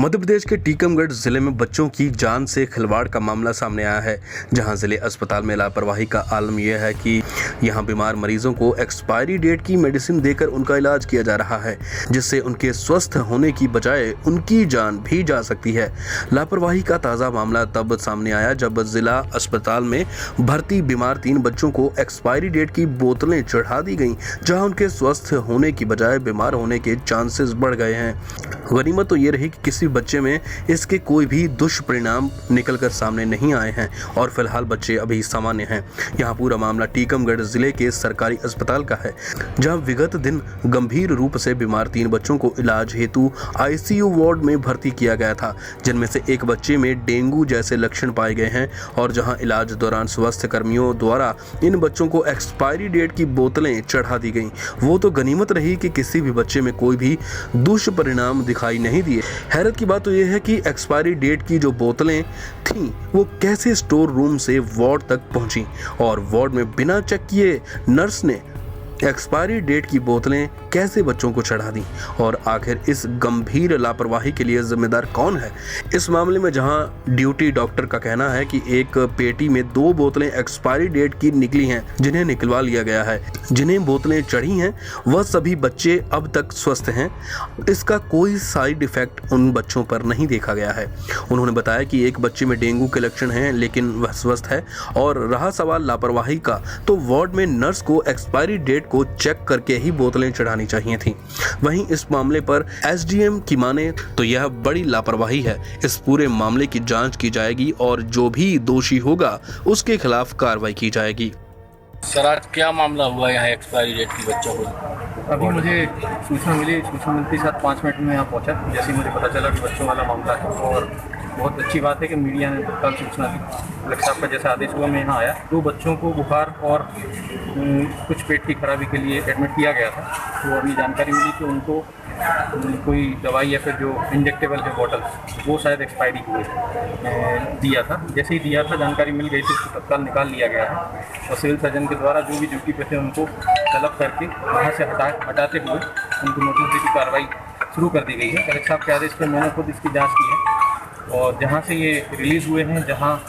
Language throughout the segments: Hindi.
मध्य प्रदेश के टीकमगढ़ जिले में बच्चों की जान से खिलवाड़ का मामला सामने आया है, जहां जिले अस्पताल में लापरवाही का आलम यह है कि यहां बीमार मरीजों को एक्सपायरी डेट की मेडिसिन देकर उनका इलाज किया जा रहा है, जिससे उनके स्वस्थ होने की बजाय उनकी जान भी जा सकती है। लापरवाही का ताज़ा मामला तब सामने आया जब जिला अस्पताल में भर्ती बीमार 3 बच्चों को एक्सपायरी डेट की बोतलें चढ़ा दी गईं, जहां उनके स्वस्थ होने की बजाय बीमार होने के चांसेस बढ़ गए हैं। गनीमत तो ये रही कि किसी बच्चे में इसके कोई भी दुष्परिणाम निकलकर सामने नहीं आए हैं और फिलहाल बच्चे अभी सामान्य हैं। यहाँ पूरा मामला टीकमगढ़ जिले के सरकारी अस्पताल का है, जहाँ विगत दिन गंभीर रूप से बीमार 3 बच्चों को इलाज हेतु आईसीयू वार्ड में भर्ती किया गया था, जिनमें से एक बच्चे में डेंगू जैसे लक्षण पाए गए हैं और जहाँ इलाज दौरान स्वास्थ्य कर्मियों द्वारा इन बच्चों को एक्सपायरी डेट की बोतलें चढ़ा दी गईं। वो तो गनीमत रही कि किसी भी बच्चे में कोई भी दुष्परिणाम दिखाई नहीं दिए। हैरत की बात तो यह है कि एक्सपायरी डेट की जो बोतलें थीं वो कैसे स्टोर रूम से वार्ड तक पहुंची और वार्ड में बिना चेक किए नर्स ने एक्सपायरी डेट की बोतलें कैसे बच्चों को चढ़ा दी और आखिर इस गंभीर लापरवाही के लिए जिम्मेदार कौन है। इस मामले में जहां ड्यूटी डॉक्टर का कहना है कि एक पेटी में 2 बोतलें एक्सपायरी डेट की निकली हैं, जिन्हें निकलवा लिया गया है। जिन्हें बोतलें चढ़ी हैं वह सभी बच्चे अब तक स्वस्थ हैं, इसका कोई साइड इफेक्ट उन बच्चों पर नहीं देखा गया है। उन्होंने बताया कि एक बच्चे में डेंगू के लक्षण हैं लेकिन वह स्वस्थ है। और रहा सवाल लापरवाही का, तो वार्ड में नर्स को एक्सपायरी डेट को चेक करके ही बोतलें चढ़ानी चाहिए थी। वहीं इस मामले पर एसडीएम की माने तो यह बड़ी लापरवाही है। इस पूरे मामले की जांच की जाएगी और जो भी दोषी होगा उसके खिलाफ कार्रवाई की जाएगी। सर, आज क्या मामला हुआ यहाँ एक्सपायरी डेट की बच्चों को? अभी मुझे सूचना मिलती साथ 5 मिनट में यहाँ पहुँचा। जैसे ही मुझे पता चला कि बच्चों वाला मामला है और बहुत अच्छी बात है कि मीडिया ने कल सूचना दी। कलेक्टर साहब का जैसा आदेश हुआ मैं यहाँ आया। 2 बच्चों को बुखार और कुछ पेट की खराबी के लिए एडमिट किया गया था। तो अभी जानकारी मिली कि उनको कोई दवाई या फिर जो इंजेक्टेबल है बॉटल वो शायद एक्सपायरी हुए दिया था। जैसे ही दिया था जानकारी मिल गई थी, उसको तत्काल निकाल लिया गया है और सिविल सर्जन के द्वारा जो भी ड्यूटी पे थे उनको तलब करके वहाँ से हटाते हुए उनको नोटिस की कार्रवाई शुरू कर दी गई है। कलेक्टर साहब के आदेश पर मैंने खुद इसकी जाँच की है और जहाँ से ये रिलीज़ हुए हैं, जहाँ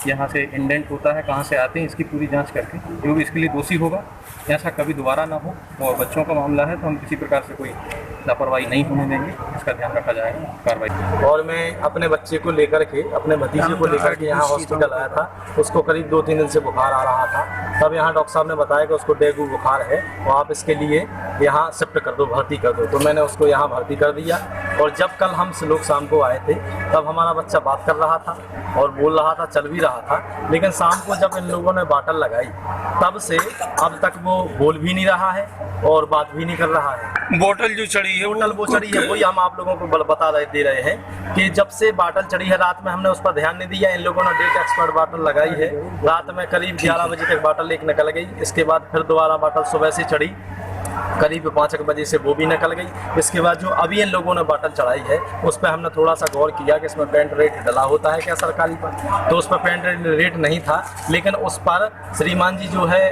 यहाँ से इंडेंट होता है, कहाँ से आते हैं, इसकी पूरी जांच करके जो भी इसके लिए दोषी होगा ऐसा कभी दोबारा ना हो। और बच्चों का मामला है तो हम किसी प्रकार से कोई लापरवाही नहीं होने देंगे, इसका ध्यान रखा जाएगा कार्रवाई। और मैं अपने बच्चे को लेकर के, अपने भतीजे को लेकर के यहाँ हॉस्पिटल आया था। उसको करीब 2-3 दिन से बुखार आ रहा था। तब यहाँ डॉक्टर साहब ने बताया कि उसको डेंगू बुखार है तो आप इसके लिए यहाँ शिफ्ट कर दो, भर्ती कर दो। तो मैंने उसको यहाँ भर्ती कर दिया। और जब कल हम लोग शाम को आए थे तब हमारा बच्चा बात कर रहा था और बोल रहा था, चल भी रहा था। लेकिन शाम को जब इन लोगों ने बॉटल लगाई तब से अब तक वो बोल भी नहीं रहा है और बात भी नहीं कर रहा है। बोतल जो चढ़ी है वो चढ़ी है, वही हम आप लोगों को दे रहे हैं कि जब से बॉटल चढ़ी है रात में हमने उस पर ध्यान नहीं दिया। इन लोगों ने डेट एक्सपायर्ड बॉटल लगाई है। रात में करीब 11 बजे तक बॉटल एक निकल गई। इसके बाद फिर दोबारा बॉटल सुबह से चढ़ी, करीब 5 बजे से वो भी निकल गई। इसके बाद जो अभी इन लोगों ने बॉटल चढ़ाई है उस पर हमने थोड़ा सा गौर किया कि इसमें पेंट रेट डला होता है क्या सरकारी पर, तो उस पर पेंट रेट नहीं था। लेकिन उस पर श्रीमान जी जो है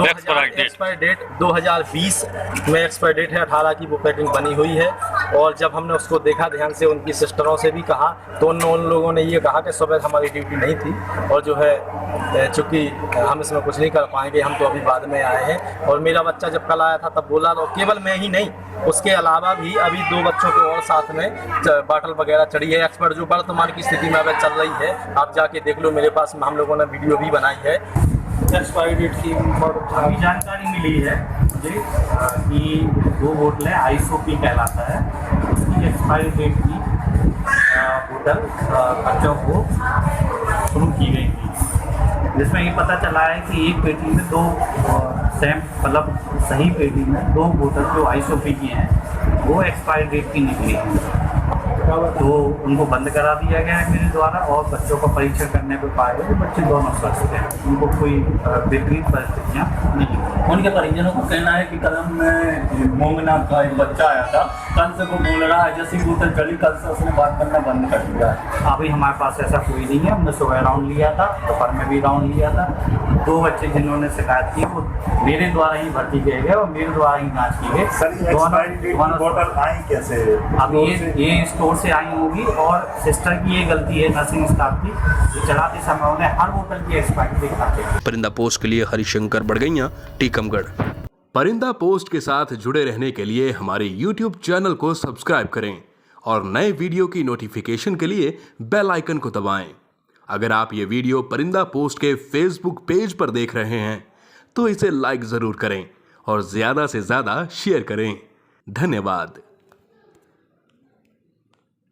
एक्सपायर डेट 2020 में एक्सपायर डेट है, 18 की वो पैकिंग बनी हुई है। और जब हमने उसको देखा ध्यान से, उनकी सिस्टरों से भी कहा तो उन लोगों ने ये कहा कि सुबह हमारी ड्यूटी नहीं थी और जो है चूँकि हम इसमें कुछ नहीं कर पाएंगे, हम तो अभी बाद में आए हैं। और मेरा बच्चा जब कल आया था तब बोला, तो केवल मैं ही नहीं, उसके अलावा भी अभी 2 बच्चों को और साथ में बॉटल वगैरह चढ़ी है एक्सपर्ट जो वर्तमान की स्थिति में अब चल रही है। आप जाके देख लो, मेरे पास हम लोगों ने वीडियो भी बनाई है। एक्सपायरी डेट की अभी जानकारी मिली है मुझे कि 2 बोतलें आईसोपी कहलाता है, उसकी एक्सपायरी डेट की बोतल बच्चों को शुरू की गई थी, जिसमें ये पता चला है कि एक पेटी में 2 सेम मतलब सही पेटी में 2 बोतल जो आईसोपी की हैं वो एक्सपायरी डेट की निकली है। तो उनको बंद करा दिया गया है मेरे द्वारा और बच्चों का परीक्षण करने पर पाया गया कि बच्चे दोनों स्वस्थ हैं, उनको कोई विपरीत परिस्थितियाँ नहीं हुई। उनके परिजनों को कहना है कि कल में मोंगनाथ का एक बच्चा आया था, कल से वो बोल रहा है जैसी बोतल चली कल से उसने बात करना बंद कर दिया है। अभी हमारे पास ऐसा कोई नहीं है। हमने सुबह राउंड लिया था, दोपहर में भी राउंड लिया था। 2 बच्चे जिन्होंने शिकायत की वो मेरे द्वारा ही भर्ती किए गए और मेरे द्वारा ही जाँच की गई। बोतल आई कैसे? अब ये स्टोर से आई होगी और सिस्टर की ये गलती है नर्सिंग स्टाफ की, जो चढ़ाते समय उन्हें हर बोतल की एक्सपायरी दिखाते हैं। परिंदा पोस्ट के लिए हरिशंकर बड़गैया, टीकमगढ़। परिंदा पोस्ट के साथ जुड़े रहने के लिए हमारे YouTube चैनल को सब्सक्राइब करें और नए वीडियो की नोटिफिकेशन के लिए बेल आइकन को दबाएं। अगर आप ये वीडियो परिंदा पोस्ट के फेसबुक पेज पर देख रहे हैं तो इसे लाइक जरूर करें और ज्यादा से ज्यादा शेयर करें। धन्यवाद।